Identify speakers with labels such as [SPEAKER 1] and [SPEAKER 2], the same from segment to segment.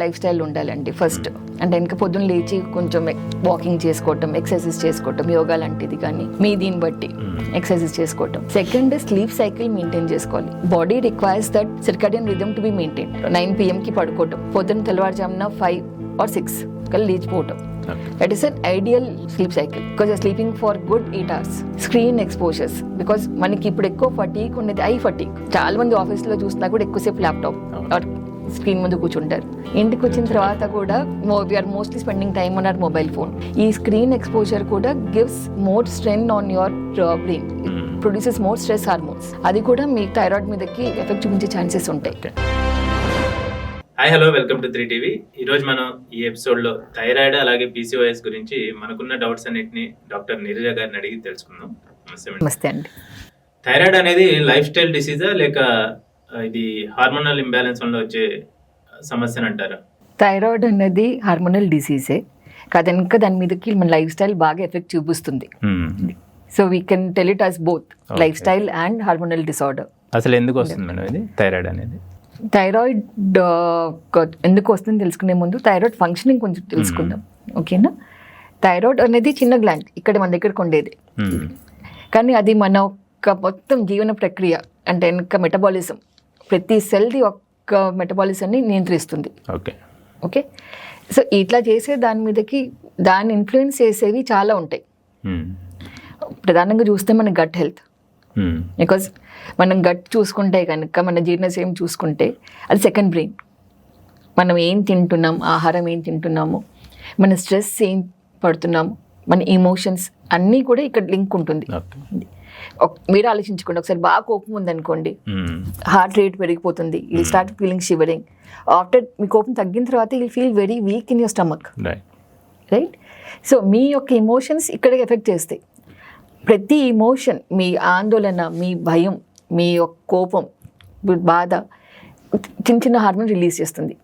[SPEAKER 1] Life style ఉండాలండి first. అంటే ఇంకా పొద్దున్న లేచి కొంచెం వాకింగ్ చేసుకోవటం, ఎక్సర్సైజ్ చేసుకోవటం, యోగా లాంటిది కానీ మీ దీన్ని బట్టి ఎక్సర్సైజ్ చేసుకోవటం. సెకండ్, స్లీప్ సైకిల్ మెయింటైన్ చేసుకోవాలి. Body requires that circadian rhythm to be maintain. 9 PM కి పడుకోవటం, పొద్దున్న తెల్లవారుజామున 5 or 6 కల్లా లేచిపోవటం. That is an ideal sleep cycle because you're sleeping for good 8 hours. Screen exposures, because మనకి ఇప్పుడు ఎక్కువ ఫటీగ్ ఉండేది, ఐ ఫటీగ్. చాలా మంది ఆఫీస్లో చూసినా కూడా ఎక్కువసేపు ల్యాప్టాప్ ఆర్ స్క్రీన్ ముందు కూర్చుంటారు. ఇంటికి వచ్చిన తర్వాత కూడా we are mostly spending time on our mobile phone. ఈ స్క్రీన్ ఎక్స్పోజర్ కూడా gives more strain on your brain, produces more stress hormones. అది కూడా మీ థైరాయిడ్ మీదకి ఎఫెక్ట్ చూపించే ఛాన్సెస్ ఉంటాయి.
[SPEAKER 2] Hi, hello, welcome to 3TV. ఈరోజు మనం ఈ ఎపిసోడ్లో థైరాయిడ్ అలాగే PCOS గురించి మనకున్న డౌట్స్ అన్నిటిని డాక్టర్ నీరజ గారిని అడిగి తెలుసుకుందాం.
[SPEAKER 1] నమస్తే అండి.
[SPEAKER 2] థైరాయిడ్ అనేది లైఫ్ స్టైల్ డిసీజా లేక ఇది హార్మోనల్ ఇంబ్యాలెన్స్ వల్ల వచ్చే సమస్య అంటారా?
[SPEAKER 1] థైరాయిడ్ అనేది హార్మోనల్ డిసీజే కనుక దాని మీదకి మన లైఫ్ స్టైల్ బాగా ఎఫెక్ట్ చూపిస్తుంది. So we can tell it as both life style and hormonal disorder.
[SPEAKER 2] అసలు ఎందుకు వస్తుంది మేడం ఇది థైరాయిడ్ అనేది?
[SPEAKER 1] థైరాయిడ్ ఎందుకు వస్తుందని తెలుసుకునే ముందు థైరాయిడ్ ఫంక్షనింగ్ కొంచెం తెలుసుకుందాం, ఓకేనా? థైరాయిడ్ అనేది చిన్న గ్లాండ్, ఇక్కడ మన దగ్గరకు ఉండేది, కానీ అది మన ఒక మొత్తం జీవన ప్రక్రియ అంటే ఇంకా మెటబాలిజం, ప్రతి సెల్ది ఒక్క మెటబాలిజంని నియంత్రిస్తుంది. ఓకే, సో ఇట్లా చేసే దాని మీదకి దాన్ని ఇన్ఫ్లుయెన్స్ చేసేవి చాలా ఉంటాయి. ప్రధానంగా చూస్తే మన గట్ హెల్త్, బికాజ్ మనం గట్ చూసుకుంటే కనుక మన జీర్ణశయం చూసుకుంటే అది సెకండ్ బ్రెయిన్. మనం ఏం తింటున్నాం, ఆహారం ఏం తింటున్నాము, మన స్ట్రెస్ ఏం పడుతున్నాము, మన ఎమోషన్స్ అన్నీ కూడా ఇక్కడ లింక్ ఉంటుంది. మీరు ఆలోచించుకోండి, ఒకసారి బాగా కోపం ఉందనుకోండి, హార్ట్ రేట్ పెరిగిపోతుంది, you start feeling shivering. After మీ కోపం తగ్గిన తర్వాత you feel very weak in your stomach, right? So మీ యొక్క ఎమోషన్స్ ఇక్కడ ఎఫెక్ట్ చేస్తాయి. ప్రతి ఎమోషన్, మీ ఆందోళన, మీ భయం, మీ యొక్క కోపం, బాధ చిన్న చిన్న హార్మోన్ రిలీజ్ చేస్తుంది.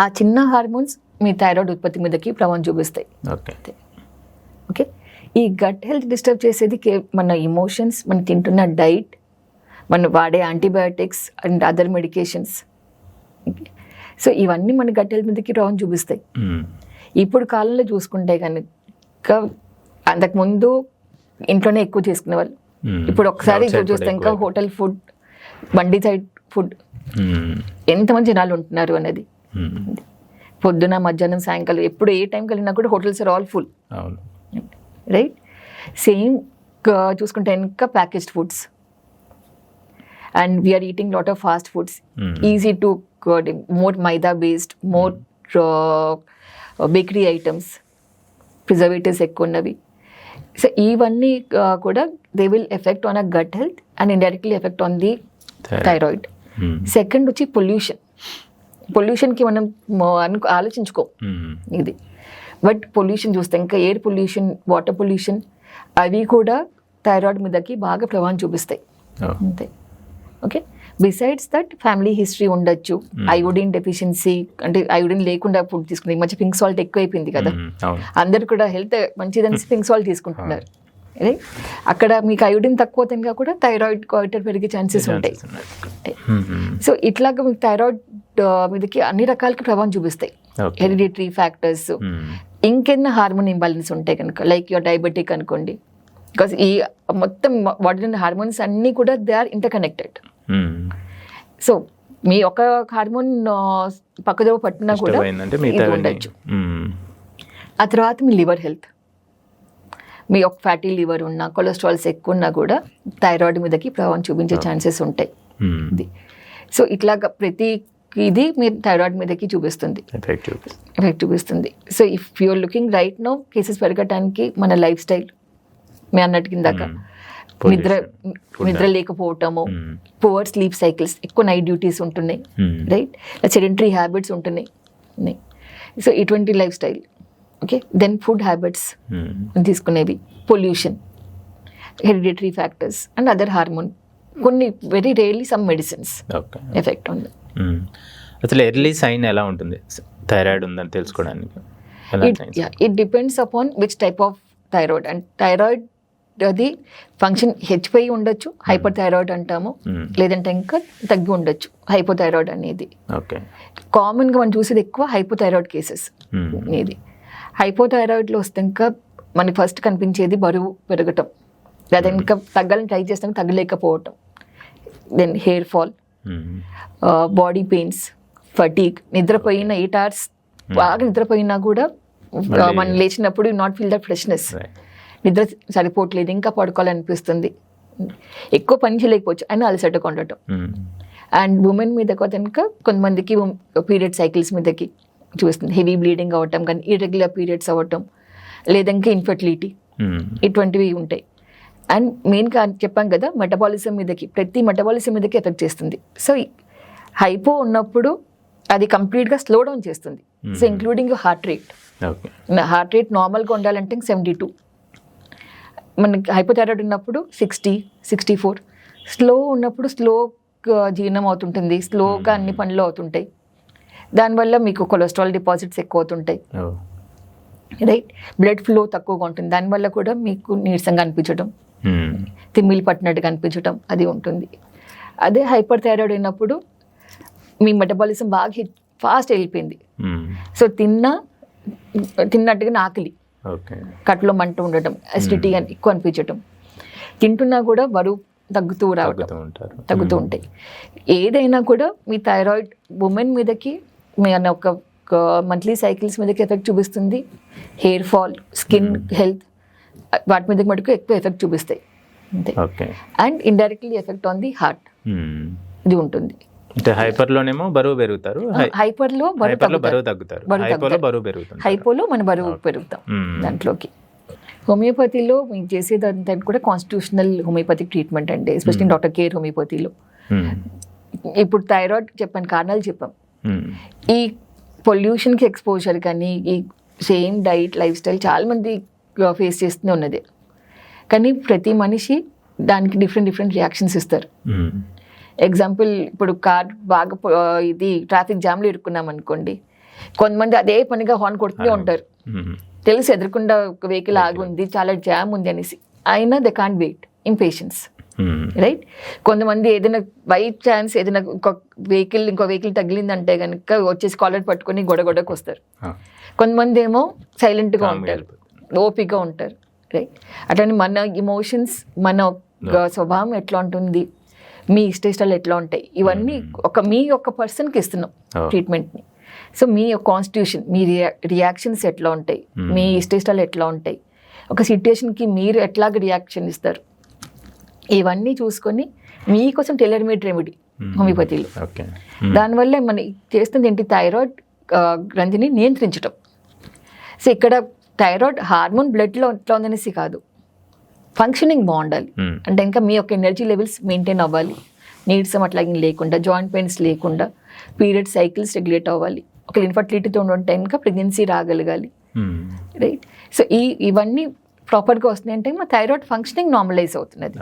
[SPEAKER 1] ఆ చిన్న హార్మోన్స్ మీ థైరాయిడ్ ఉత్పత్తి మీదకి ప్రభావం చూపిస్తాయి. ఓకే, ఈ గట్ హెల్త్ డిస్టర్బ్ చేసేది మన ఎమోషన్స్, మనం తింటున్న డైట్, మనం వాడే antibiotics and other medications. So ఇవన్నీ మన గట్ హెల్త్ మీదకి ప్రభావం చూపిస్తాయి. ఇప్పుడు కాలంలో చూసుకుంటే కనుక అంతకుముందు ఇంట్లోనే ఎక్కువ చేసుకునే వాళ్ళు, ఇప్పుడు ఒకసారి చూస్తే ఇంకా హోటల్ ఫుడ్, బండి సైడ్ ఫుడ్, ఎంతమంది జనాలు ఉంటున్నారు అనేది. పొద్దున, మధ్యాహ్నం, సాయంకాలం ఎప్పుడు ఏ టైంకి వెళ్ళినా కూడా hotels are all full, right? Same చూసుకుంటే ఇంకా packaged foods, and we are eating lot of fast foods, easy to more maida based, more bakery items, preservatives ఎక్కువ ఉన్నవి. సో ఇవన్నీ కూడా they will effect on a gut health and indirectly effect on the thyroid. Second వచ్చి pollution. పొల్యూషన్కి మనం ఆలోచించుకో ఇది, but pollution చూస్తే ఇంకా ఎయిర్ పొల్యూషన్, వాటర్ పొల్యూషన్, అవి కూడా థైరాయిడ్ మీదకి బాగా ప్రభావం చూపిస్తాయి. అంతే. Okay, besides that family history ఉండొచ్చు, అయోడిన్ డెఫిషియన్సీ, అంటే అయోడిన్ లేకుండా ఫుడ్ తీసుకుని, మంచి పింక్ సాల్ట్ ఎక్కువ అయిపోయింది కదా, అందరు కూడా హెల్త్ మంచిదని పింక్ సాల్ట్ తీసుకుంటున్నారు. అక్కడ మీకు అయోడిన్ తక్కువ తినగా కూడా థైరాయిడ్ కాయిటర్ పెరిగే ఛాన్సెస్ ఉంటాయి. సో ఇట్లాగా మీకు థైరాయిడ్ మీదకి అన్ని రకాలకి ప్రభావం చూపిస్తాయి. హెరిడిటరీ ఫ్యాక్టర్స్, ఇంకెన్న హార్మోన్ ఇంబ్యాలెన్స్ ఉంటాయి కనుక, లైక్ యువర్ డయాబెటిక్ అనుకోండి, బికాస్ ఈ మొత్తం బాడీలో హార్మోన్స్ అన్నీ కూడా they are interconnected. So మీ ఒక హార్మోన్ పక్కదో పట్టినా కూడా ఇది ఉండొచ్చు. ఆ తర్వాత మీ లివర్ హెల్త్, మీ ఒక ఫ్యాటీ లివర్ ఉన్నా, కొలెస్ట్రాల్స్ ఎక్కువ ఉన్నా కూడా థైరాయిడ్ మీదకి ప్రభావం చూపించే ఛాన్సెస్ ఉంటాయి. సో ఇట్లాగా ప్రతి ఇది మీరు థైరాయిడ్ మీదకి చూపిస్తుంది, ఎఫెక్ట్ చూపిస్తుంది. So if you're looking right now, cases పెరగటానికి మన లైఫ్ స్టైల్, మీ అన్నట్టు కిందాక నిద్ర లేకపోవటము, పువర్ స్లీప్ సైకిల్స్, ఎక్కువ నైట్ డ్యూటీస్ ఉంటున్నాయి, రైట్? సెడెంటరీ హ్యాబిట్స్ ఉంటున్నాయి. సో ఇటువంటి lifestyle. Okay, then food habits తీసుకునేవి, pollution, hereditary factors and other hormone, కొన్ని very rarely some medicines effect ఉంది.
[SPEAKER 2] అసలు ఎర్లీ సైన్ ఎలా ఉంటుంది థైరాయిడ్ ఉందని తెలుసుకోవడానికి?
[SPEAKER 1] It depends upon which type of thyroid. And thyroid అది ఫంక్షన్ హెచ్పై ఉండొచ్చు, హైపర్ థైరాయిడ్ అంటాము, లేదంటే ఇంకా తగ్గి ఉండొచ్చు హైపోథైరాయిడ్ అనేది.
[SPEAKER 3] ఓకే.
[SPEAKER 1] కామన్గా మనం చూసేది ఎక్కువ హైపోథైరాయిడ్ కేసెస్ అనేది. హైపోథైరాయిడ్లో వస్తే ఇంకా మనకి ఫస్ట్ కనిపించేది బరువు పెరగటం, లేదా ఇంకా తగ్గాలని ట్రై చేస్తాం తగ్గలేకపోవటం, then hair fall, body pains, fatigue, నిద్రపోయిన 8 hours బాగా నిద్రపోయినా కూడా మనం లేచినప్పుడు నాట్ ఫీల్ దట్ ఫ్రెష్నెస్, నిద్ర సరిపోవట్లేదు, ఇంకా పడుకోవాలనిపిస్తుంది, ఎక్కువ పని చేయలేకపోవచ్చు అని అలసటగా ఉండటం. అండ్ ఉమెన్ మీద కనుక కొంతమందికి పీరియడ్ సైకిల్స్ మీదకి చూస్తుంది, హెవీ బ్లీడింగ్ అవ్వటం, కానీ ఇర్రెగ్యులర్ పీరియడ్స్ అవ్వటం, లేదంటే ఇన్ఫర్టిలిటీ, ఇటువంటివి ఉంటాయి. అండ్ మెయిన్గా చెప్పాం కదా మెటబాలిజం మీదకి, ప్రతి మెటబాలిజం మీదకి ఎఫెక్ట్ చేస్తుంది. సో హైపో ఉన్నప్పుడు అది కంప్లీట్గా స్లో డౌన్ చేస్తుంది. So including heart rate. Heart rate నార్మల్గా ఉండాలంటే 72, మనకి హైపోథైరాయిడ్ ఉన్నప్పుడు 60, 64, స్లో ఉన్నప్పుడు స్లో జీర్ణం అవుతుంటుంది, స్లోగా అన్ని పనులు అవుతుంటాయి, దానివల్ల మీకు కొలెస్ట్రాల్ డిపాజిట్స్ ఎక్కువ అవుతుంటాయి, రైట్. బ్లడ్ ఫ్లో తక్కువగా ఉంటుంది, దానివల్ల కూడా మీకు నీరసంగా అనిపించడం, తిమ్మిలి పట్టినట్టుగా అనిపించడం అది ఉంటుంది. అదే హైపర్ థైరాయిడ్ అయినప్పుడు మీ మెటబాలిజం బాగా ఫాస్ట్ వెళ్ళిపోయింది. సో తిన్నట్టుగా ఆకలి, కట్లో మంట ఉండటం, అసిడిటీ ఎక్కువ అనిపించటం, తింటున్నా కూడా బరువు తగ్గుతూ ఉంటాయి. ఏదైనా కూడా మీ థైరాయిడ్ ఉమెన్ మీదకి ఒక మంత్లీ సైకిల్స్ మీదకి ఎఫెక్ట్ చూపిస్తుంది. హెయిర్ ఫాల్, స్కిన్ హెల్త్, వాటి మీదకి మటుకు ఎక్కువ ఎఫెక్ట్ చూపిస్తాయి అంతే. And indirectly effect on the heart ఇది ఉంటుంది.
[SPEAKER 3] హైపర్లోనేమో బరువు పెరుగుతారు,
[SPEAKER 1] హైపర్లో
[SPEAKER 3] బరువు తగ్గుతారు,
[SPEAKER 1] హైపోలో మన బరువు పెరుగుతాం. దాంట్లోకి హోమియోపతిలో మీకు చేసేదంతా కూడా కాన్స్టిట్యూషనల్ హోమియోపతిక్ ట్రీట్మెంట్ అండి, ఎస్పెషల్లీ డాక్టర్ కేర్ హోమియోపతిలో. ఇప్పుడు థైరాయిడ్ చెప్పాను, కారణాలు చెప్పాం. ఈ పొల్యూషన్కి ఎక్స్పోజర్ కానీ ఈ సేమ్ డైట్ లైఫ్ స్టైల్ చాలా మంది ఫేస్ చేస్తూనే ఉన్నది, కానీ ప్రతి మనిషి దానికి డిఫరెంట్ రియాక్షన్స్ ఇస్తారు. ఎగ్జాంపుల్, ఇప్పుడు కార్ బాగా ఇది ట్రాఫిక్ జామ్లో ఇరుక్కున్నాం అనుకోండి, కొంతమంది అదే పనిగా హార్న్ కొడుతూనే ఉంటారు, తెలుసు ఎదురుకుండా ఒక వెహికల్ ఆగుంది, చాలా జామ్ ఉంది అనేసి, అయినా they can't wait, impatience, right. కొంతమంది ఏదైనా బై ఛాన్స్ ఏదైనా ఇంకో వెహికల్ తగిలిందంటే కనుక వచ్చేసి కాలర్ పట్టుకొని గొడగొడకు వస్తారు. కొంతమంది ఏమో సైలెంట్గా ఉంటారు, ఓపికగా ఉంటారు, రైట్. అట్లని మన ఇమోషన్స్, మన స్వభావం ఎట్లా ఉంటుంది, మీ ఇష్టాలు ఎట్లా ఉంటాయి, ఇవన్నీ మీ యొక్క పర్సన్కి ఇస్తున్నాం ట్రీట్మెంట్ని. సో మీ యొక్క కాన్స్టిట్యూషన్, మీ రియాక్షన్స్ ఎట్లా ఉంటాయి, మీ ఇష్టాలు ఎట్లా ఉంటాయి, ఒక సిట్యుయేషన్కి మీరు ఎట్లాగ రియాక్షన్ ఇస్తారు, ఇవన్నీ చూసుకొని మీకోసం టైలర్ మేడ్ రెమెడీ హోమియోపతిలో. దానివల్ల మనం చేస్తుంది ఏంటి, థైరాయిడ్ గ్రంథిని నియంత్రించడం. సో ఇక్కడ థైరాయిడ్ హార్మోన్ బ్లడ్లో ఎట్లా ఉందనేసి కాదు, ఫంక్షనింగ్ బాగుండాలి అంటే ఇంకా మీ యొక్క ఎనర్జీ లెవెల్స్ మెయింటైన్ అవ్వాలి, నీరసం అట్లాగే లేకుండా, జాయింట్ పెయిన్స్ లేకుండా, పీరియడ్ సైకిల్స్ రెగ్యులేట్ అవ్వాలి, ఒక ఇన్ఫర్టిలిటీతో ఉంటే ఇంకా ప్రెగ్నెన్సీ రాగలగాలి, రైట్. సో ఇవన్నీ ప్రాపర్గా వస్తున్నాయి అంటే మా థైరాయిడ్ ఫంక్షనింగ్ నార్మలైజ్ అవుతున్నది.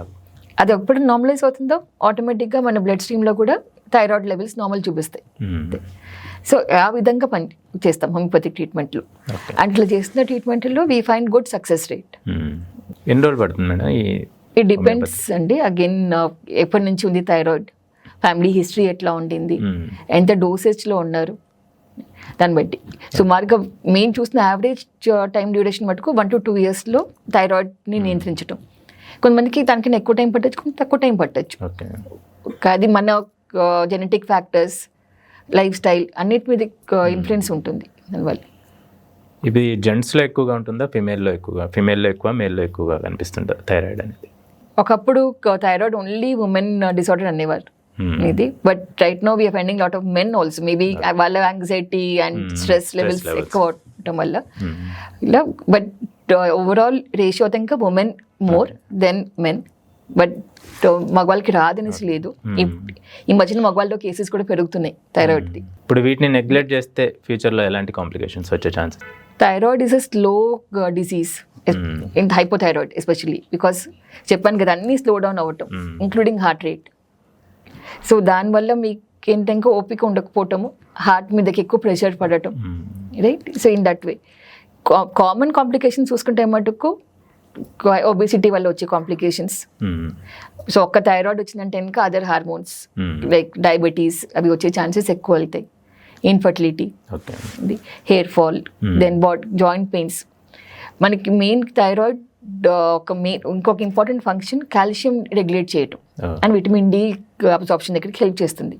[SPEAKER 1] అది ఎప్పుడు నార్మలైజ్ అవుతుందో ఆటోమేటిక్గా మన బ్లడ్ స్ట్రీమ్లో కూడా థైరాయిడ్ లెవెల్స్ నార్మల్ చూపిస్తాయి. సో ఆ విధంగా పని చేస్తాం హోమియోపతిక్ ట్రీట్మెంట్లో. అట్లా చేస్తున్న ట్రీట్మెంట్లో we find good success rate.
[SPEAKER 3] ఎన్ని రోజులు పడుతుంది మేడం?
[SPEAKER 1] ఇట్ డిపెండ్స్ అండి, అగైన్ ఎప్పటి నుంచి ఉంది థైరాయిడ్, ఫ్యామిలీ హిస్టరీ ఎట్లా ఉండింది, ఎంత డోసేజ్లో ఉన్నారు, దాన్ని బట్టి. సుమారుగా మేము చూసిన యావరేజ్ టైం డ్యూరేషన్ మటుకు 1 to 2 yearsలో థైరాయిడ్ని నియంత్రించడం. కొంతమందికి దానికన్నా ఎక్కువ టైం పట్టచ్చు, కొంత తక్కువ టైం పట్టచ్చు. అది మన జెనెటిక్ ఫ్యాక్టర్స్, లైఫ్ స్టైల్ అన్నిటి మీద ఇన్ఫ్లుయెన్స్ ఉంటుంది దానివల్ల.
[SPEAKER 3] ఇది జెంట్స్లో ఎక్కువగా ఉంటుందా, ఫిమేల్లో ఎక్కువ, మేల్లో ఎక్కువగా కనిపిస్తుంటుంది థైరాయిడ్ అనేది?
[SPEAKER 1] ఒకప్పుడు థైరాయిడ్ ఓన్లీ ఉమెన్ డిసార్డర్ అనేవారు ఇది, but right now we are finding lot of men also. Maybe వాళ్ళ యాంగ్జైటీ అండ్ స్ట్రెస్ లెవెల్స్ ఎక్కువ అవటం వల్ల ఇలా, బట్ ఓవరాల్ రేషియో ఇంకా women more than men. But మగవాళ్ళకి రాదనేసి లేదు, ఈ మధ్యన మగవాళ్ళలో కేసెస్ కూడా పెరుగుతున్నాయి థైరాయిడ్ది.
[SPEAKER 3] ఇప్పుడు వీటిని నెగ్లెక్ట్ చేస్తే ఫ్యూచర్లో ఎలాంటి కాంప్లికేషన్స్ వచ్చే chances?
[SPEAKER 1] Thyroid is a slow disease in hypothyroid especially, because చెప్పాను కదా అన్నీ స్లో డౌన్ అవ్వటం, ఇంక్లూడింగ్ హార్ట్ రేట్. సో దానివల్ల మీకు ఏంటంటే ఓపిక ఉండకపోవటము, హార్ట్ మీదకి ఎక్కువ ప్రెషర్ పడటం, right. So in that way common complications చూసుకుంటే మటుకు ఒబేసిటీ వల్ల వచ్చే కాంప్లికేషన్స్. సో ఒక్క థైరాయిడ్ వచ్చిందంటే ఇంకా అదర్ హార్మోన్స్ లైక్ డయాబెటీస్ అవి వచ్చే ఛాన్సెస్ ఎక్కువ వెళ్తాయి. Infertility, hair fall, then joint pains. మనకి మెయిన్ థైరాయిడ్ ఇంకొక ఇంపార్టెంట్ ఫంక్షన్ కాల్షియం రెగ్యులేట్ చేయటం అండ్ విటమిన్ డి అబ్సార్ప్షన్ దగ్గరికి హెల్ప్ చేస్తుంది.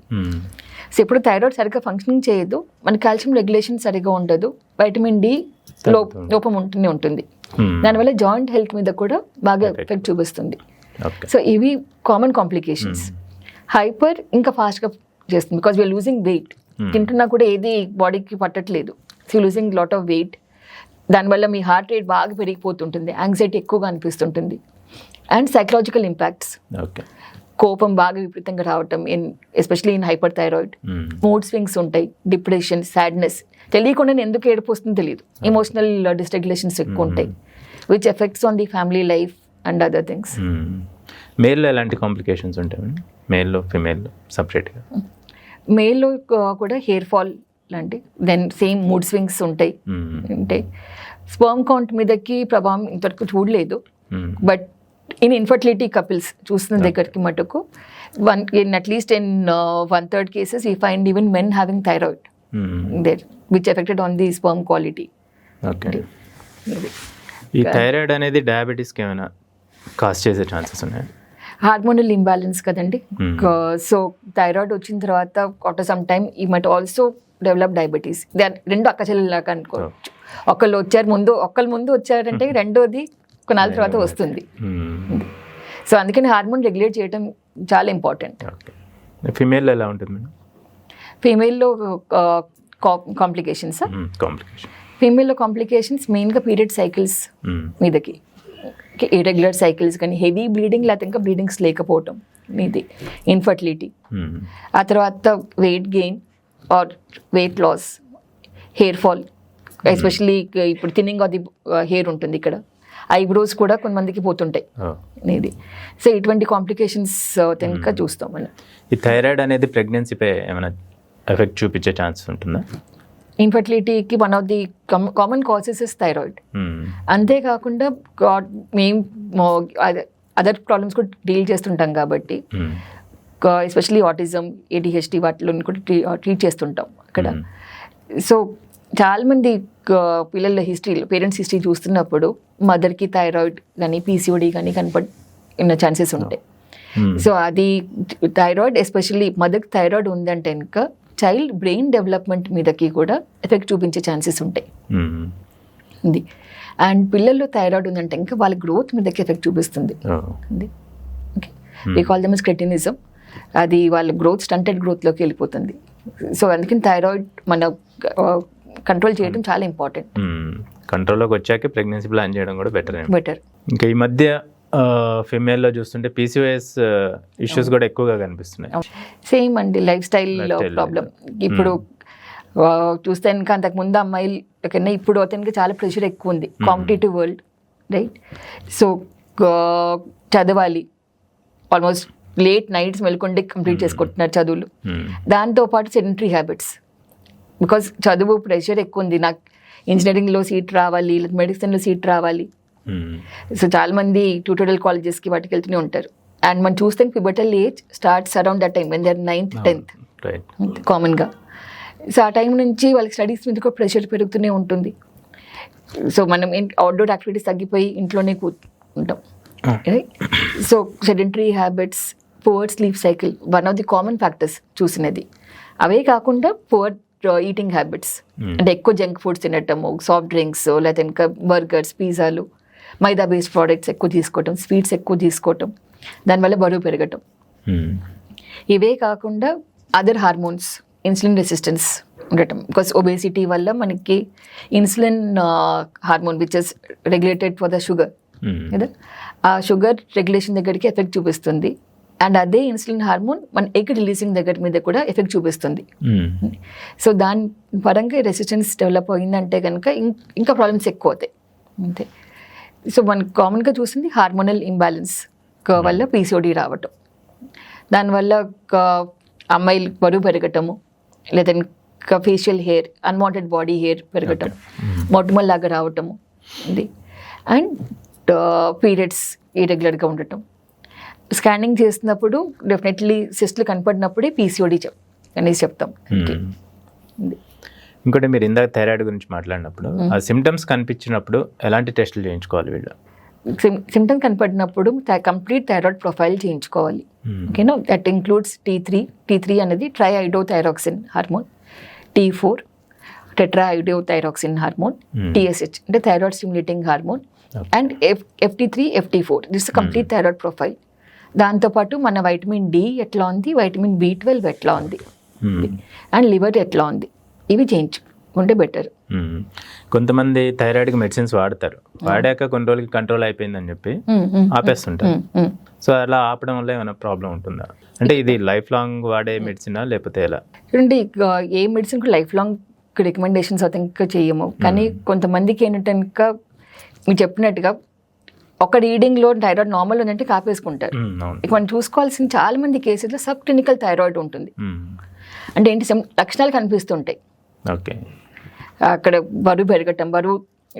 [SPEAKER 1] సో ఇప్పుడు థైరాయిడ్ సరిగ్గా ఫంక్షనింగ్ చేయదు, మన కాల్షియం రెగ్యులేషన్ సరిగ్గా ఉండదు, వైటమిన్ డి లోపం ఉంటూనే ఉంటుంది. దానివల్ల జాయింట్ హెల్త్ మీద కూడా బాగా ఎఫెక్ట్ చూపిస్తుంది. సో ఇవి కామన్ కాంప్లికేషన్స్. హైపర్ ఇంకా ఫాస్ట్గా చేస్తుంది బికాస్ వీఆర్ లూజింగ్ వెయిట్. తింటున్నా కూడా ఏది బాడీకి పట్టట్లేదు. So losing lot of weight. దానివల్ల మీ హార్ట్ రేట్ బాగా పెరిగిపోతుంటుంది, యాంగ్జైటీ ఎక్కువగా అనిపిస్తుంటుంది. అండ్ సైకలాజికల్ ఇంపాక్ట్స్, కోపం బాగా విపరీతంగా రావటం, especially in hyperthyroid. Mood swings ఉంటాయి, డిప్రెషన్, సాడ్నెస్, తెలియకుండా ఎందుకు ఏడుపు వస్తుందో తెలియదు. ఎమోషనల్ డిస్రెగ్యులేషన్స్ ఎక్కువ ఉంటాయి which effects on the family life and other things.
[SPEAKER 3] మేల్లో ఎలాంటి కాంప్లికేషన్స్ ఉంటాయి, మేల్లో ఫిమేల్లో సపరేట్గా?
[SPEAKER 1] మేల్లో కూడా హెయిర్ ఫాల్ లాంటి, దెన్ సేమ్ మూడ్ స్వింగ్స్ ఉంటాయి. అంటే స్పర్మ్ కౌంట్ మీదకి ప్రభావం ఇంతవరకు చూడలేదు, బట్ ఇన్ ఇన్ఫర్టిలిటీ కపుల్స్ చూస్తున్న దగ్గరికి మటుకు in at least in 1/3 cases we find even men having thyroid there which affected on the sperm quality.
[SPEAKER 3] Okay. ఈ థైరాయిడ్ అనేది డయాబెటీస్కి ఏమైనా కాజ్ చేసే ఛాన్సెస్ ఉన్నాయి?
[SPEAKER 1] హార్మోనల్ ఇంబ్యాలెన్స్ కదండి. సో థైరాయిడ్ వచ్చిన తర్వాత ఆఫ్టర్ సమ్ టైమ్ ఈ మైట్ ఆల్సో డెవలప్ డయాబెటీస్. రెండు అక్కచెల్లెలాగా అనుకోవచ్చు. ఒకళ్ళు ముందు వచ్చారంటే రెండోది కొన్నాళ్ళ తర్వాత వస్తుంది. సో అందుకని హార్మోన్ రెగ్యులేట్ చేయడం చాలా ఇంపార్టెంట్.
[SPEAKER 3] ఫీమేల్లో ఎలా ఉంటుంది మేడం?
[SPEAKER 1] ఫీమేల్లో కాంప్లికేషన్స్, ఫీమేల్లో కాంప్లికేషన్స్ మెయిన్గా పీరియడ్ సైకిల్స్ మీదకి, ఇర్రెగ్యులర్ సైకిల్స్ కానీ, హెవీ బ్లీడింగ్, లేకపోతే ఇంకా బ్లీడింగ్స్ లేకపోవటం, ఇది ఇన్ఫర్టిలిటీ. ఆ తర్వాత weight gain or weight loss, hair fall, especially ఇప్పుడు థిన్నింగ్ ఆఫ్ ది హెయిర్ ఉంటుంది ఇక్కడ, ఐబ్రోస్ కూడా కొంతమందికి పోతుంటాయి ఇది. సో ఇటువంటి కాంప్లికేషన్స్ ఇంకా చూస్తాం మనం.
[SPEAKER 3] ఈ థైరాయిడ్ అనేది ప్రెగ్నెన్సీపై ఏమైనా ఎఫెక్ట్ చూపించే ఛాన్సెస్ ఉంటుందా?
[SPEAKER 1] ఇన్ఫర్టిలిటీకి one of the common causes is thyroid. అంతేకాకుండా మేము అదర్ ప్రాబ్లమ్స్ కూడా డీల్ చేస్తుంటాం కాబట్టి, ఎస్పెషలీ ఆటిజం, ADHD వాటిలో కూడా ట్రీట్ చేస్తుంటాం అక్కడ. సో చాలామంది పిల్లల హిస్టరీలో, పేరెంట్స్ హిస్టరీ చూస్తున్నప్పుడు మదర్కి థైరాయిడ్ కానీ PCOD కానీ కనపడిన ఛాన్సెస్ ఉంటాయి. సో అది థైరాయిడ్, ఎస్పెషల్లీ మదర్కి థైరాయిడ్ ఉందంటే ఇంకా చైల్డ్ బ్రెయిన్ డెవలప్మెంట్ మీదకి కూడా ఎఫెక్ట్ చూపించే ఛాన్సెస్ ఉంటాయి. ఇది అండ్ పిల్లల్లో థైరాయిడ్ ఉందంటే ఇంకా వాళ్ళ గ్రోత్ మీదకి ఎఫెక్ట్ చూపిస్తుంది. Okay, we call them as cretinism. అది వాళ్ళ గ్రోత్ స్టంటెడ్ గ్రోత్లోకి వెళ్ళిపోతుంది. సో అందుకని థైరాయిడ్ మన కంట్రోల్ చేయడం చాలా ఇంపార్టెంట్.
[SPEAKER 3] కంట్రోల్లోకి వచ్చాక ప్రెగ్నెన్సీ ప్లాన్ చేయడం కూడా బెటర్. ఇంకా ఈ మధ్య ఫిమేల్లో చూస్తుంటే PCOS ఇష్యూస్ కూడా ఎక్కువగా కనిపిస్తున్నాయి.
[SPEAKER 1] సేమ్ అండి, లైఫ్ స్టైల్ ప్రాబ్లం. ఇప్పుడు చూస్తే ఇంకా అంతకుముందు అమ్మాయిల కన్నా ఇప్పుడు అతనికి చాలా ప్రెషర్ ఎక్కువ ఉంది, కాంపిటేటివ్ వరల్డ్, రైట్? సో చదవాలి, ఆల్మోస్ట్ లేట్ నైట్స్ మెల్కొండి కంప్లీట్ చేసుకుంటున్నారు చదువులు. దాంతోపాటు సెడెంటరీ హ్యాబిట్స్, బికాస్ చదువు ప్రెషర్ ఎక్కువ ఉంది. నాకు ఇంజనీరింగ్లో సీట్ రావాలి, లేదా మెడిసిన్లో సీట్ రావాలి. సో చాలా మంది ట్యూటోరియల్ కాలేజెస్కి వాటికి వెళ్తూనే ఉంటారు. అండ్ మనం చూస్తే pubertal age starts around that time when they are 9th 10th కామన్గా. సో ఆ టైం నుంచి వాళ్ళకి స్టడీస్ మీద కూడా ప్రెషర్ పెరుగుతూనే ఉంటుంది. సో మనం అవుట్డోర్ యాక్టివిటీస్ తగ్గిపోయి ఇంట్లోనే కూర్చుంటాం. So sedentary habits, poor sleep cycle one of the common factors చూసినది. అవే కాకుండా పువర్ ఈటింగ్ హ్యాబిట్స్, అంటే ఎక్కువ జంక్ ఫుడ్స్ తినటము, సాఫ్ట్ డ్రింక్స్, లేకపోతే ఇంకా బర్గర్స్, పిజ్జాలు, మైదా బేస్డ్ ప్రోడక్ట్స్ ఎక్కువ తీసుకోవటం, స్వీట్స్ ఎక్కువ తీసుకోవటం, దానివల్ల బరువు పెరగటం. ఇవే కాకుండా అదర్ హార్మోన్స్, ఇన్సులిన్ రెసిస్టెన్స్ ఉండటం, బికాస్ ఒబేసిటీ వల్ల మనకి insulin hormone which is regulated for the sugar కదా, ఆ షుగర్ రెగ్యులేషన్ దగ్గరికి ఎఫెక్ట్ చూపిస్తుంది. అండ్ అదే ఇన్సులిన్ హార్మోన్ మన ఎగ్ రిలీజింగ్ దగ్గర మీద కూడా ఎఫెక్ట్ చూపిస్తుంది. సో దాని పరంగా రెసిస్టెన్స్ డెవలప్ అయిందంటే కనుక ఇంకా ప్రాబ్లమ్స్ ఎక్కువ అవుతాయి అంతే. సో మనకు కామన్గా చూసింది హార్మోనల్ ఇంబ్యాలెన్స్ వల్ల PCOD రావటం, దానివల్ల అమ్మాయిలు బరువు పెరగటము, లేదా ఇంకా facial hair, unwanted body hair పెరగటం, మొటిమల్లాగా రావటము ఇది. అండ్ పీరియడ్స్ ఇరెగ్యులర్గా ఉండటం, స్కానింగ్ చేసినప్పుడు డెఫినెట్లీ సిస్ట్లు కనపడినప్పుడే పీసీఓడి అనేసి చెప్తాం.
[SPEAKER 3] ఇంకోటి మీరు ఇందాక థైరాయిడ్ గురించి మాట్లాడినప్పుడు ఆ సిమ్టమ్స్ కనిపించినప్పుడు ఎలాంటి టెస్టులు చేయించుకోవాలి వీళ్ళు?
[SPEAKER 1] సిమ్టమ్స్ కనపడినప్పుడు కంప్లీట్ థైరాయిడ్ ప్రొఫైల్ చేయించుకోవాలి. ఓకేనా, దట్ ఇంక్లూడ్స్ T3 అనేది ట్రైఐడోథైరాక్సిన్ హార్మోన్, T4 టెట్రాఐడోథైరాక్సిన్ హార్మోన్, TSH అంటే thyroid stimulating hormone, and FT3 FT4 this complete thyroid profile. దాంతోపాటు మన వైటమిన్ D ఎట్లా ఉంది, వైటమిన్ B12 ఎట్లా ఉంది, అండ్ లివర్ ఎట్లా ఉంది, ఇవి చేయించుకుంటే బెటర్.
[SPEAKER 3] కొంతమంది థైరాయిడ్కి మెడిసిన్స్ వాడతారు, వాడాక కొన్ని రోజులకి కంట్రోల్ అయిపోయిందని చెప్పి ఆపేస్తుంటారు. సో అలా ఆపడం వల్ల ఏమైనా ప్రాబ్లం ఉంటుందా? అంటే ఇది లైఫ్ లాంగ్ వాడే మెడిసినా లేకపోతే ఎలా?
[SPEAKER 1] చూడండి, ఏ మెడిసిన్ లైఫ్ లాంగ్ రికమెండేషన్స్ అయితే ఇంకా చేయము. కానీ కొంతమందికి ఏంటంటే ఇంకా మీరు చెప్పినట్టుగా ఒక రీడింగ్లో థైరాయిడ్ నార్మల్ ఉందంటే కాపేసుకుంటారు. ఇక మనం చూసుకోవాల్సిన చాలా మంది కేసెస్లో సబ్ క్లినికల్ థైరాయిడ్ ఉంటుంది. అంటే ఏంటి, లక్షణాలు కనిపిస్తుంటాయి.
[SPEAKER 3] ఓకే,
[SPEAKER 1] అక్కడ బరువు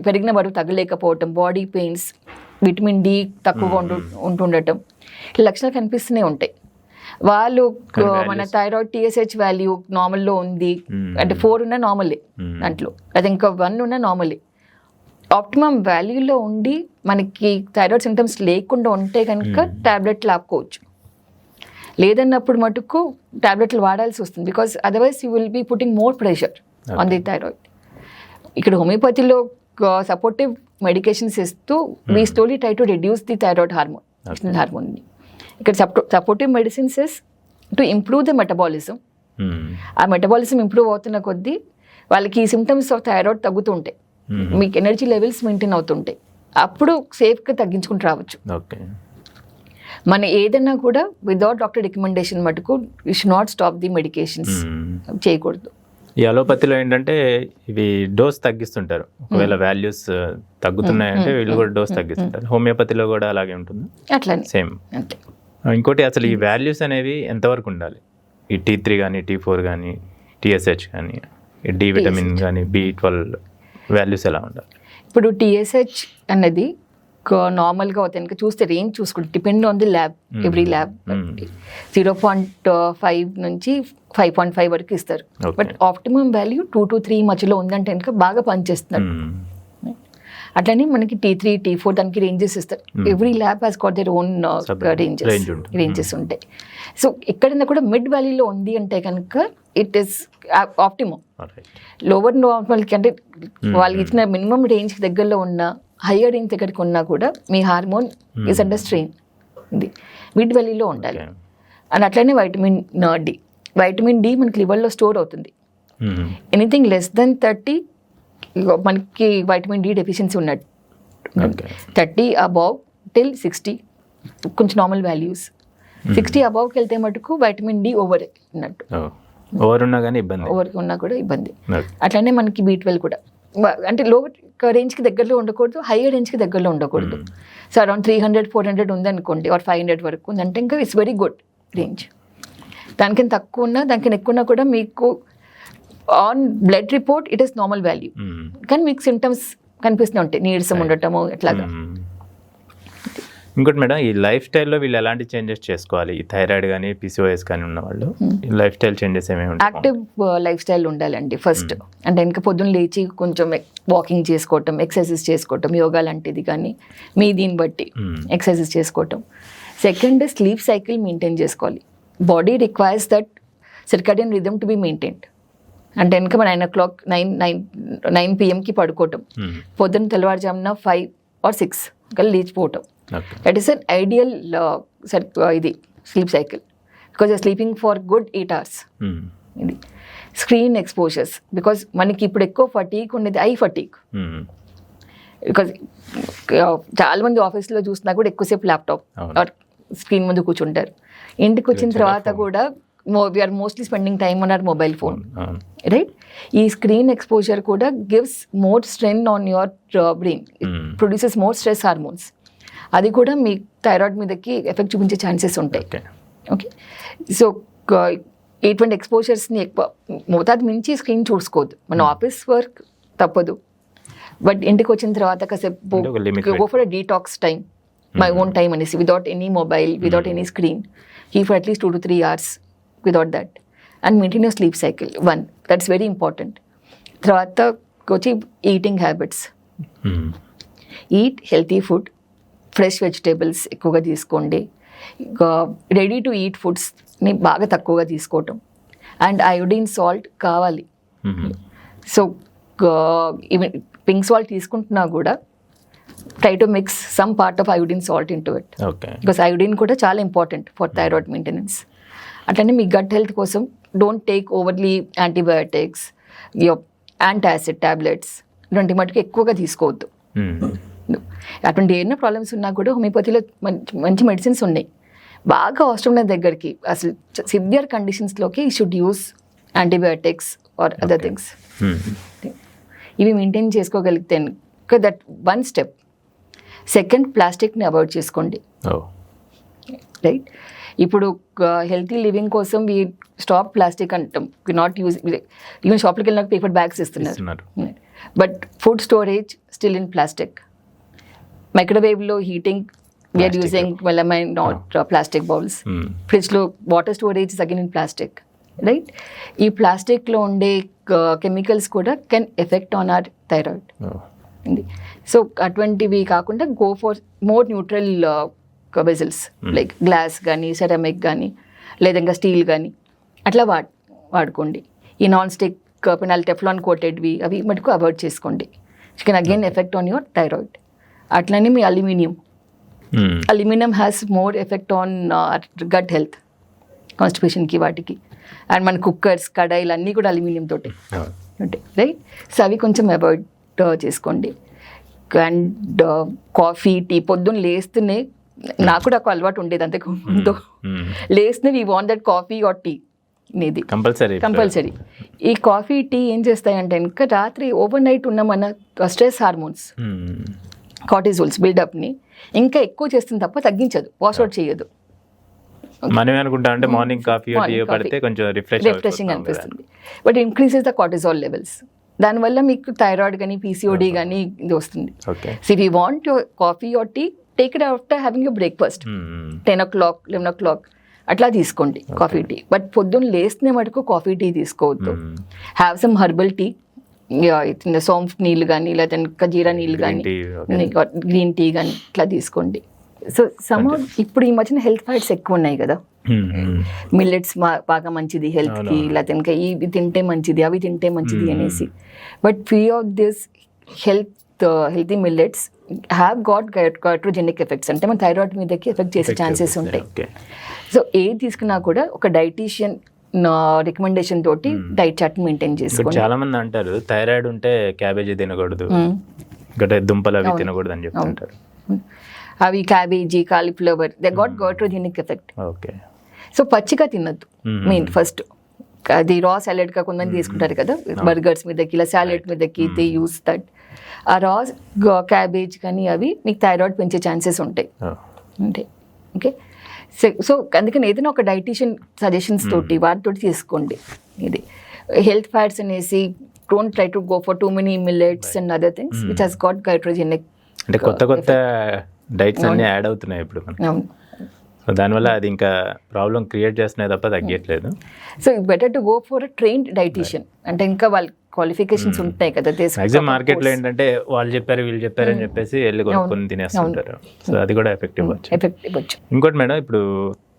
[SPEAKER 1] పెరిగిన బరువు తగ్గలేకపోవటం, బాడీ పెయిన్స్, విటమిన్ డి తక్కువగా ఉంటుండటం, ఇట్లా లక్షణాలు కనిపిస్తూనే ఉంటాయి. వాళ్ళు మన థైరాయిడ్ TSH వాల్యూ నార్మల్లో ఉంది అంటే 4 ఉన్న నార్మలే, దాంట్లో అది ఇంకా 1 ఉన్న నార్మలే. ఆప్టిమమ్ వాల్యూలో ఉండి మనకి థైరాయిడ్ సిమ్టమ్స్ లేకుండా ఉంటే కనుక ట్యాబ్లెట్లు ఆపుకోవచ్చు. లేదన్నప్పుడు మటుకు ట్యాబ్లెట్లు వాడాల్సి వస్తుంది. Because otherwise you will be putting more pressure on the thyroid. ఇక్కడ హోమియోపతిలో సపోర్టివ్ మెడికేషన్స్ ఇస్తూ we slowly try to reduce the thyroid హార్మోన్ని. ఇక్కడ supportive medicines is to improve the metabolism. ఆ మెటబాలిజం ఇంప్రూవ్ అవుతున్న కొద్దీ వాళ్ళకి ఈ సిమ్టమ్స్ ఆఫ్ థైరాయిడ్ తగ్గుతుంటాయి, మీకు ఎనర్జీ లెవెల్స్ మెయింటైన్ అవుతుంటాయి. అప్పుడు సేఫ్గా తగ్గించుకుంటూ రావచ్చు. మన ఏదైనా కూడా వితౌట్ డాక్టర్ రికమెండేషన్ మటుకు you should not stop the medications చేయకూడదు.
[SPEAKER 3] ఈ అలోపతిలో ఏంటంటే ఇవి డోస్ తగ్గిస్తుంటారు, ఒకవేళ వాల్యూస్ తగ్గుతున్నాయంటే వీళ్ళు కూడా డోస్ తగ్గిస్తుంటారు. హోమియోపతిలో కూడా అలాగే ఉంటుంది,
[SPEAKER 1] అట్లానే
[SPEAKER 3] సేమ్. ఇంకోటి అసలు ఈ వాల్యూస్ అనేవి ఎంతవరకు ఉండాలి? ఈ T3 కానీ T4 కానీ TSH కానీ డి విటమిన్ కానీ B12 వాల్యూస్ ఎలా ఉండాలి?
[SPEAKER 1] ఇప్పుడు TSH అన్నది నార్మల్గా కనుక చూస్తే రేంజ్ చూసుకుంటే depend on the lab, every lab 0.5 నుంచి 5.5 వరకు ఇస్తారు. బట్ ఆప్టిమమ్ వాల్యూ 2 to 3 మధ్యలో ఉందంటే కనుక బాగా పనిచేస్తున్నారు. అట్లనే మనకి T3 T4 దానికి రేంజెస్ ఇస్తారు. Every lab has got their own ranges ఉంటాయి. సో ఎక్కడైనా కూడా మిడ్ వాల్యూలో ఉంది అంటే కనుక ఇట్ ఈస్ ఆప్టిమమ్. లోవర్ నార్మల్కి అంటే వాళ్ళకి ఇచ్చిన మినిమం రేంజ్కి దగ్గరలో ఉన్న హయ్యర్ రేంజ్ దగ్గరికి ఉన్నా కూడా మీ హార్మోన్ ఈజ్ అండర్ స్ట్రెయిన్, ఇది మిడ్ వాల్యూలో ఉండాలి. అండ్ అట్లనే వైటమిన్ డి మనకి లివర్లో స్టోర్ అవుతుంది. ఎనీథింగ్ లెస్ దెన్ 30 మనకి వైటమిన్ డి డెఫిషియన్సీ ఉన్నట్టు. 30 అబౌవ్ టిల్ 60 కొంచెం నార్మల్ వాల్యూస్. 60 అబౌవ్కి వెళ్తే మటుకు వైటమిన్ డి ఓవర్ ఉన్నట్టు.
[SPEAKER 3] ఓవర్ ఉన్నా కానీ ఇబ్బంది,
[SPEAKER 1] ఓవర్కి ఉన్నా కూడా ఇబ్బంది. అట్లనే మనకి B12 కూడా అంటే లోవర్ రేంజ్కి దగ్గరలో ఉండకూడదు, హైయర్ రేంజ్కి దగ్గరలో ఉండకూడదు. సో అరౌండ్ 300-400 ఉందనుకోండి, ఆర్ 500 వరకు ఉందంటే ఇంకా ఇట్స్ వెరీ గుడ్ రేంజ్. దానికన్నా తక్కువ ఉన్నా దానికన్నా ఎక్కువ ఉన్నా కూడా మీకు on blood report it is normal value, కానీ మీకు సిమ్టమ్స్ కనిపిస్తూనే ఉంటాయి, నీరసం ఉండటము ఎట్లాగా.
[SPEAKER 3] ఇంకోటి మేడం, ఈ లైఫ్ స్టైల్లో వీళ్ళు ఎలాంటి చేంజెస్ చేసుకోవాలి? ఈ థైరాయిడ్ కానీ PCOS కానీ ఉన్న వాళ్ళు లైఫ్ స్టైల్ చేంజెస్ ఏమేమి ఉంటాయి?
[SPEAKER 1] యాక్టివ్ లైఫ్ స్టైల్ ఉండాలండి ఫస్ట్. అంటే ఇంకా పొద్దున్న లేచి కొంచెం వాకింగ్ చేసుకోవటం, ఎక్సర్సైజ్ చేసుకోవటం, యోగా లాంటిది కానీ మీ దీన్ని బట్టి ఎక్సర్సైజ్ చేసుకోవటం. సెకండ్, స్లీప్ సైకిల్ మెయింటైన్ చేసుకోవాలి. Body requires that circadian rhythm to be maintained. అంటే వెనక 9 o'clock 9 PM పడుకోవటం, పొద్దున్న తెల్లవారుజామున 5 or 6 కల్లా లేచిపోవటం. దట్ ఈస్ అన్ ఐడియల్ ఇది sleep cycle, because you're sleeping for good 8 hours. ఇది స్క్రీన్ ఎక్స్పోజర్స్, బికాజ్ మనకి ఇప్పుడు ఎక్కువ ఫటీక్ ఉండేది ఐ ఫటీక్. బికాజ్ చాలా మంది ఆఫీస్లో చూసినా కూడా ఎక్కువసేపు ల్యాప్టాప్ ఆర్ స్క్రీన్ ముందు కూర్చుంటారు. ఇంటికి వచ్చిన తర్వాత కూడా we are mostly spending time on our mobile phone, right? ఈ స్క్రీన్ ఎక్స్పోజర్ కూడా gives more strain on your brain, produces more stress hormones. అది కూడా మీ థైరాయిడ్ మీదకి ఎఫెక్ట్ చూపించే ఛాన్సెస్ ఉంటాయి. ఓకే, సో ఇటువంటి ఎక్స్పోజర్స్ని ఎక్కువ మోతాదు మించి స్క్రీన్ చూసుకోవద్దు. మన ఆఫీస్ వర్క్ తప్పదు, బట్ ఇంటికి వచ్చిన తర్వాత
[SPEAKER 3] అంటే ఒక
[SPEAKER 1] కాసేపు
[SPEAKER 3] limit
[SPEAKER 1] go for detox time, my own time అనేసి, without any mobile, without any screen, కీ for at least 2 to 3 hours without that, and maintain your sleep cycle. That's very important. తర్వాత వచ్చి eating habits, eat healthy food, fresh vegetables ఎక్కువగా తీసుకోండి, ready to eat ఫుడ్స్ని బాగా తక్కువగా తీసుకోవటం, అండ్ అయోడిన్ సాల్ట్ కావాలి. సో ఈవెన్ పింక్ సాల్ట్ తీసుకుంటున్నా కూడా try to mix some part of iodine salt in to it,
[SPEAKER 3] okay.
[SPEAKER 1] Because iodine కూడా చాలా ఇంపార్టెంట్ ఫర్ థైరాయిడ్ మెయింటెనెన్స్. అట్లనే మీ గట్ హెల్త్ కోసం don't take overly antibiotics, antacid tablets, ఇలాంటి మటుకు ఎక్కువగా తీసుకోవద్దు. అటువంటి ఏమైనా ప్రాబ్లమ్స్ ఉన్నా కూడా హోమియోపతిలో మంచి మెడిసిన్స్ ఉన్నాయి. బాగా అవసరం ఉన్న దగ్గరికి అసలు సివియర్ కండిషన్స్లోకి should use antibiotics or other things. ఇవి మెయింటైన్ చేసుకోగలిగితే దట్ వన్ స్టెప్. సెకండ్, ప్లాస్టిక్ని అవాయిడ్ చేసుకోండి. రైట్, ఇప్పుడు హెల్తీ లివింగ్ కోసం వీ స్టాప్ ప్లాస్టిక్ అంటాం, వి నాట్ యూజ్. ఈవెన్ షాప్కి వెళ్ళినాక పేపర్ బ్యాగ్స్ ఇస్తున్నారు, but food storage still in plastic. మైక్రోవేవ్లో heating we're using melamine, not plastic bowls. ఫ్రిడ్జ్లో water storage is again in plastic. Right, ఈ ప్లాస్టిక్లో ఉండే కెమికల్స్ కూడా can effect on hour thyroid. So అటువంటివి కాకుండా go for more neutral vessels like glass కానీ, ceramic కానీ, లేదా స్టీల్ కానీ అట్లా వాడుకోండి. ఈ నాన్ స్టిక్ పెనాల్ టెఫ్లాన్ కోటెడ్వి అవి మటుకు అవాయిడ్ చేసుకోండి. It can again effect on your thyroid. అట్లనే మీ aluminium has more effect on gut health, కాన్స్టిపేషన్కి వాటికి. అండ్ మన కుక్కర్స్, కడాయిలు అన్నీ కూడా అల్యూమినియం తోటి ఉంటాయి. రైట్, సో అవి కొంచెం అవాయిడ్ చేసుకోండి. అండ్ కాఫీ, టీ పొద్దున్న లేస్తూనే, నాకు కూడా ఒక అలవాటు ఉండేది అంతకు ముందు, లేస్తూనే we want that coffee or tea అనేది కంపల్సరీ. ఈ కాఫీ, టీ ఏం చేస్తాయంటే ఇంకా రాత్రి ఓవర్ నైట్ ఉన్న మన స్ట్రెస్ హార్మోన్స్, కార్టిజోల్స్ బిల్డప్ని ఇంకా ఎక్కువ చేస్తుంది తప్ప తగ్గించదు, వాష్అవుట్ చేయదు.
[SPEAKER 3] మనం అనుకుంటాం అంటే మార్నింగ్ కాఫీ పడితే కొంచెం
[SPEAKER 1] రిఫ్రెషింగ్ అనిపిస్తుంది, but increases the cortisol levels. దానివల్ల మీకు థైరాయిడ్ కానీ, పీసీఓడి కానీ ఇది వస్తుంది. So if you want your coffee or tea, take it after having your breakfast, 10 o'clock 11 o'clock అట్లా తీసుకోండి కాఫీ, టీ. బట్ పొద్దున్న లేస్తేనే మటుకు కాఫీ, టీ తీసుకోవద్దు. హ్యావ్ సమ్ హర్బల్ టీ, సోంఫ్ నీళ్ళు కానీ, లేదా ఇంకా జీరా నీళ్ళు కానీ, గ్రీన్ టీ కానీ ఇట్లా తీసుకోండి. సో ఇప్పుడు ఈ మధ్యన హెల్త్ ఫ్యాట్స్ ఎక్కువ ఉన్నాయి కదా, మిల్లెట్స్ బాగా మంచిది హెల్త్కి, లేకపోతే ఇంకా ఇవి తింటే మంచిది, అవి తింటే మంచిది అనేసి. But free of this healthy millets have got goitrogenic effects, అంటే మన థైరాయిడ్ మీదకి ఎఫెక్ట్ చేసే ఛాన్సెస్ ఉంటాయి. సో ఏది తీసుకున్నా కూడా ఒక డైటీషియన్ రికమెండేషన్ తోటి డైట్ చార్ట్ మెయింటైన్ చేసుకోండి.
[SPEAKER 3] చాలా మంది అంటారు థైరాయిడ్ ఉంటే క్యాబేజీ తినకూడదు, దుంపలు అవి తినకూడదు అని చెప్తుంటారు.
[SPEAKER 1] అవి cabbage, cauliflower, they got goitrogenic effect.
[SPEAKER 3] Okay,
[SPEAKER 1] so పచ్చిగా తినద్దు మెయిన్ ఫస్ట్. అది రా సాలెడ్ గా కొంతమంది తీసుకుంటారు కదా, బర్గర్స్ మీదకి, ఇలా సాలెడ్ మీదకి దే యూస్ దట్. ఆ రా క్యాబేజ్ కానీ అవి మీకు థైరాయిడ్ పెంచే ఛాన్సెస్ ఉంటాయి. ఓకే, సో అందుకని ఏదైనా ఒక డైటీషియన్ సజెషన్స్ తోటి వాటితోటి తీసుకోండి. ఇది హెల్త్ ఫ్యాట్స్ అనేసి don't try to go for too many millets and other things which has got goitrogenic.
[SPEAKER 3] అంటే కొత్త కొత్త డైట్స్ అన్ని యాడ్ అవుతున్నాయి ఇప్పుడు మనకి.
[SPEAKER 1] అవును,
[SPEAKER 3] సో దానివల్ల అది ఇంకా ప్రాబ్లం క్రియేట్ చేస్తున్నాయి తప్ప తగ్గట్లేదు.
[SPEAKER 1] So better to go for trained dietitian, అంటే ఇంకా వాళ్ళ క్వాలిఫికేషన్స్ ఉంటాయి కదా.
[SPEAKER 3] మ్యాక్సిమం మార్కెట్లో ఏంటంటే వాళ్ళు చెప్పారు వీళ్ళు చెప్పారు అని చెప్పేసి వెళ్ళి కొనుక్కొని తినేస్తుంటారు. సో అది కూడా ఎఫెక్టివ్ వచ్చు. ఇంకోటి మేడం, ఇప్పుడు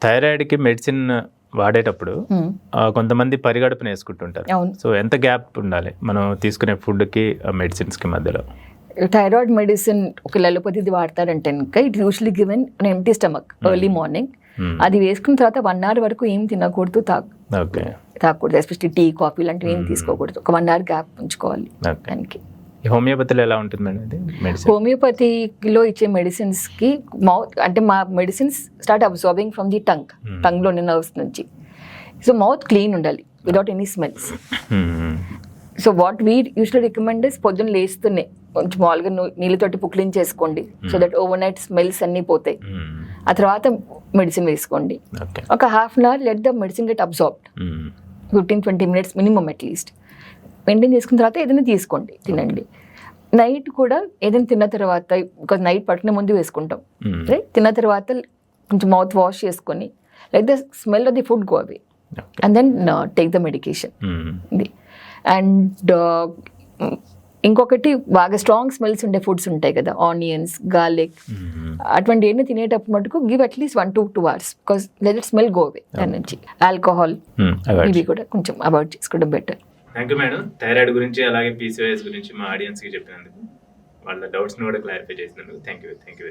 [SPEAKER 3] థైరాయిడ్కి మెడిసిన్ వాడేటప్పుడు కొంతమంది పరిగడుపున వేసుకుంటుంటారు. సో ఎంత గ్యాప్ ఉండాలి మనం తీసుకునే ఫుడ్కి మెడిసిన్స్కి మధ్యలో?
[SPEAKER 1] థైరాయిడ్ మెడిసిన్ ఒక అలోపతిది వాడతారంటే ఇంకా it usually given empty stomach early morning. అది వేసుకున్న తర్వాత 1 hour వరకు ఏం తినకూడదు, తాగకూడదు. ఎస్పెషల్లీ టీ, కాఫీ లాంటివి ఏం తీసుకోకూడదు. ఒక 1 hour గ్యాప్ ఉంచుకోవాలి దానికి.
[SPEAKER 3] హోమియోపతిలో ఎలా ఉంటుంది మేడం ఇది?
[SPEAKER 1] హోమియోపతిలో ఇచ్చే మెడిసిన్స్కి మౌత్, అంటే మా medicines start absorbing from the టంగ్లోని నర్వ్స్ నుంచి. సో మౌత్ క్లీన్ ఉండాలి without any smells. So what we usually recommend is పొద్దున్న లేస్తూనే కొంచెం మామూలుగా నీళ్ళతోటి పుక్లించేసుకోండి, so that overnight smells అన్నీ పోతాయి. ఆ తర్వాత మెడిసిన్ వేసుకోండి. ఒక 1/2 hour let the medicine get absorbed, 15-20 minutes minimum at least maintain చేసుకున్న తర్వాత ఏదైనా తీసుకోండి, తినండి. నైట్ కూడా ఏదైనా తిన్న తర్వాత, బికాజ్ నైట్ పట్టుకునే ముందు వేసుకుంటాం,
[SPEAKER 3] Mm.
[SPEAKER 1] రైట్? తిన్న తర్వాత కొంచెం మౌత్ వాష్ చేసుకొని like the smell of the food go away
[SPEAKER 3] Okay.
[SPEAKER 1] And then take the medication.
[SPEAKER 3] Mm.
[SPEAKER 1] ఇది అండ్ ఇంకొకటి బాగా స్ట్రాంగ్ స్మెల్స్ ఉండే ఫుడ్స్ ఉంటాయి కదా, ఆనియన్స్, గార్లిక్,
[SPEAKER 3] Mm.
[SPEAKER 1] అటువంటి ఏమి తినేటప్పుడు మటుకు give at least 1 to 2 hours because let it smell go away. దాని నుంచి ఆల్కహాల్
[SPEAKER 3] Mm. Avoid.
[SPEAKER 1] ఇవి కూడా కొంచెం అవాయిడ్ చేసుకోవడం better.
[SPEAKER 2] Thank you madam, thyroid గురించి అలాగే పీసీఓఎస్ గురించి మా ఆడియన్స్కి చెప్పినందుకు, వాళ్ళ డౌట్స్ని కూడా క్లారిఫై చేసినందుకు థ్యాంక్ యూ.